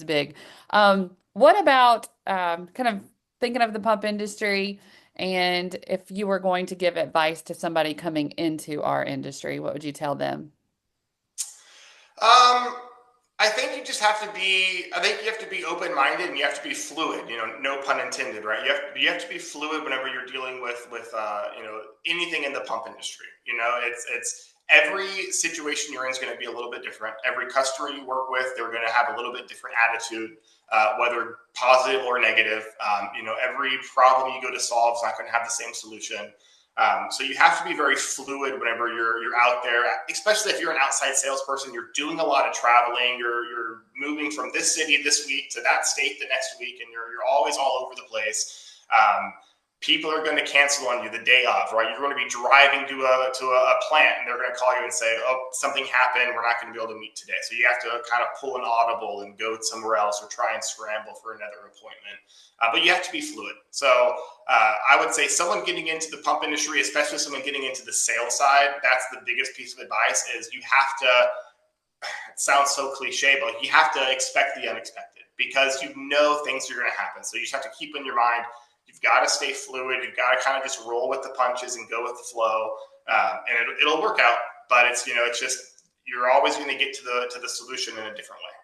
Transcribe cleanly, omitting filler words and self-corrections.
big. What about kind of thinking of the pump industry, and if you were going to give advice to somebody coming into our industry, what would you tell them? Um, I think you just have to be. I think you have to be open-minded and you have to be fluid. No pun intended, right? You have to be fluid whenever you're dealing with anything in the pump industry. It's every situation you're in is going to be a little bit different. Every customer you work with, they're going to have a little bit different attitude, whether positive or negative. Every problem you go to solve is not going to have the same solution. So you have to be very fluid whenever you're out there, especially if you're an outside salesperson. You're doing a lot of traveling. You're moving from this city this week to that state the next week, and you're always all over the place. People are going to cancel on you the day of, right? You're going to be driving to a plant, and they're going to call you and say, "Oh, something happened. We're not going to be able to meet today." So you have to kind of pull an audible and go somewhere else, or try and scramble for another appointment. But you have to be fluid. So I would say someone getting into the pump industry, especially someone getting into the sales side, that's the biggest piece of advice. Is you have to. It sounds so cliche, but you have to expect the unexpected, because things are going to happen. So you just have to keep in your mind, you've got to stay fluid. You've got to kind of just roll with the punches and go with the flow, and it'll work out. But it's just you're always going to get to the solution in a different way.